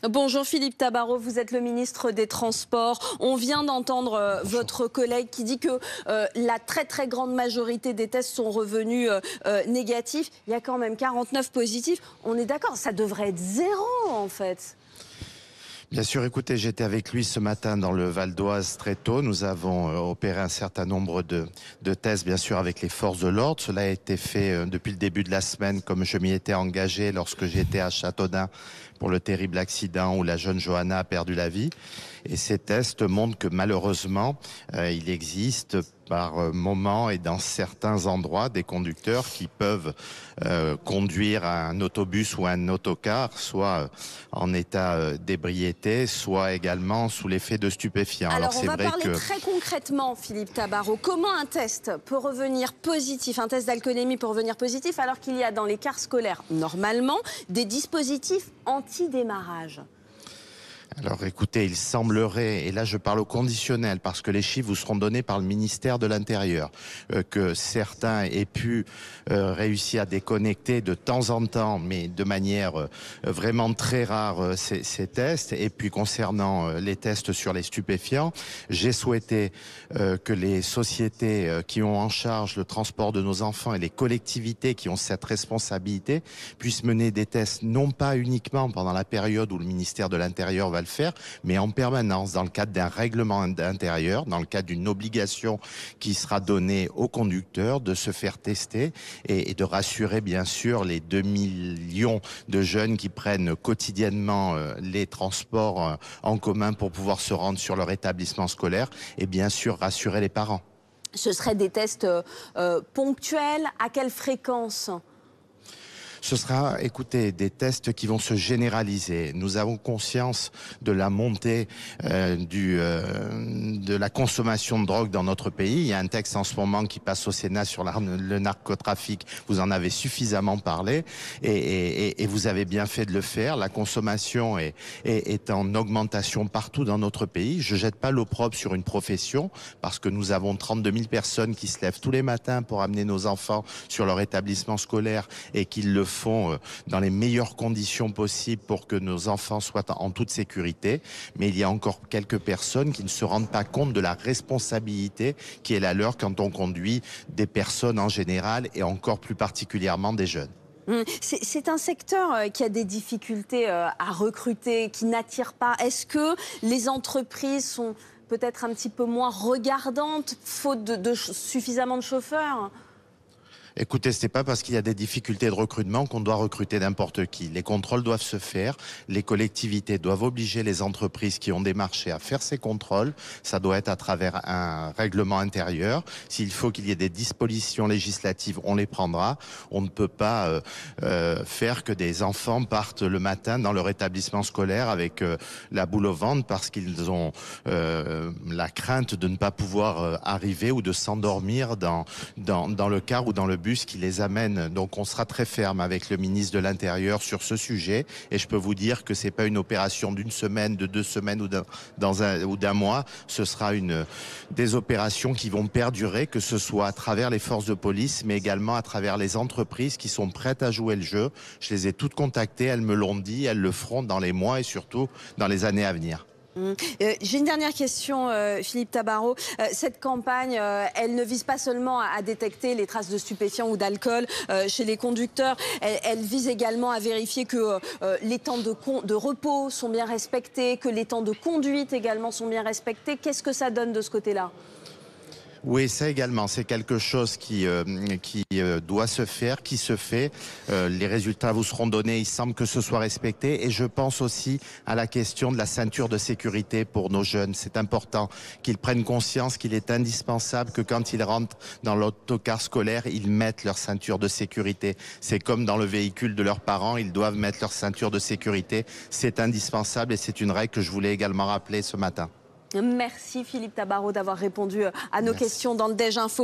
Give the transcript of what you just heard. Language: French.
Bonjour Philippe Tabarot, vous êtes le ministre des Transports. On vient d'entendre votre collègue qui dit que la très grande majorité des tests sont revenus négatifs. Il y a quand même 49 positifs. On est d'accord, ça devrait être zéro en fait. Bien sûr, écoutez, j'étais avec lui ce matin dans le Val d'Oise très tôt. Nous avons opéré un certain nombre de tests, bien sûr, avec les forces de l'ordre. Cela a été fait depuis le début de la semaine, comme je m'y étais engagé lorsque j'étais à Châteaudun pour le terrible accident où la jeune Johanna a perdu la vie. Et ces tests montrent que malheureusement, il existe par moment et dans certains endroits des conducteurs qui peuvent conduire un autobus ou un autocar, soit en état d'ébriété, soit également sous l'effet de stupéfiants. Alors on va parler très concrètement, Philippe Tabarot. Comment un test peut revenir positif, un test d'alcoolémie peut revenir positif, alors qu'il y a dans les cars scolaires, normalement, des dispositifs anti-démarrage? Alors écoutez, il semblerait, et là je parle au conditionnel parce que les chiffres vous seront donnés par le ministère de l'Intérieur, que certains aient pu réussir à déconnecter de temps en temps, mais de manière vraiment très rare, ces tests. Et puis concernant les tests sur les stupéfiants, j'ai souhaité que les sociétés qui ont en charge le transport de nos enfants et les collectivités qui ont cette responsabilité puissent mener des tests non pas uniquement pendant la période où le ministère de l'Intérieur va le faire, mais en permanence, dans le cadre d'un règlement intérieur, dans le cadre d'une obligation qui sera donnée aux conducteurs de se faire tester et de rassurer bien sûr les 2 millions de jeunes qui prennent quotidiennement les transports en commun pour pouvoir se rendre sur leur établissement scolaire et bien sûr rassurer les parents. Ce seraient des tests ponctuels, à quelle fréquence ? Ce sera, écoutez, des tests qui vont se généraliser. Nous avons conscience de la montée de la consommation de drogue dans notre pays. Il y a un texte en ce moment qui passe au Sénat sur le narcotrafic. Vous en avez suffisamment parlé et vous avez bien fait de le faire. La consommation est en augmentation partout dans notre pays. Je jette pas l'opprobre sur une profession parce que nous avons 32 000 personnes qui se lèvent tous les matins pour amener nos enfants sur leur établissement scolaire et qui le font dans les meilleures conditions possibles pour que nos enfants soient en toute sécurité. Mais il y a encore quelques personnes qui ne se rendent pas compte de la responsabilité qui est la leur quand on conduit des personnes en général et encore plus particulièrement des jeunes. C'est un secteur qui a des difficultés à recruter, qui n'attire pas. Est-ce que les entreprises sont peut-être un petit peu moins regardantes, faute de suffisamment de chauffeurs ? Écoutez, c'est pas parce qu'il y a des difficultés de recrutement qu'on doit recruter n'importe qui. Les contrôles doivent se faire. Les collectivités doivent obliger les entreprises qui ont des marchés à faire ces contrôles. Ça doit être à travers un règlement intérieur. S'il faut qu'il y ait des dispositions législatives, on les prendra. On ne peut pas faire que des enfants partent le matin dans leur établissement scolaire avec la boule au ventre parce qu'ils ont la crainte de ne pas pouvoir arriver ou de s'endormir dans le car ou dans le bus qui les amène. Donc on sera très ferme avec le ministre de l'Intérieur sur ce sujet et je peux vous dire que c'est pas une opération d'une semaine, de 2 semaines ou d'un mois. Ce sera des opérations qui vont perdurer, que ce soit à travers les forces de police mais également à travers les entreprises qui sont prêtes à jouer le jeu. Je les ai toutes contactées, elles me l'ont dit, elles le feront dans les mois et surtout dans les années à venir. J'ai une dernière question, Philippe Tabarot. Cette campagne, elle ne vise pas seulement à détecter les traces de stupéfiants ou d'alcool chez les conducteurs. Elle vise également à vérifier que les temps de repos sont bien respectés, que les temps de conduite également sont bien respectés. Qu'est-ce que ça donne de ce côté-là ? Oui, ça également, c'est quelque chose qui doit se faire, qui se fait. Les résultats vous seront donnés, il semble que ce soit respecté. Et je pense aussi à la question de la ceinture de sécurité pour nos jeunes. C'est important qu'ils prennent conscience qu'il est indispensable que quand ils rentrent dans l'autocar scolaire, ils mettent leur ceinture de sécurité. C'est comme dans le véhicule de leurs parents, ils doivent mettre leur ceinture de sécurité. C'est indispensable et c'est une règle que je voulais également rappeler ce matin. Merci Philippe Tabarot d'avoir répondu à nos questions dans le Déj Info.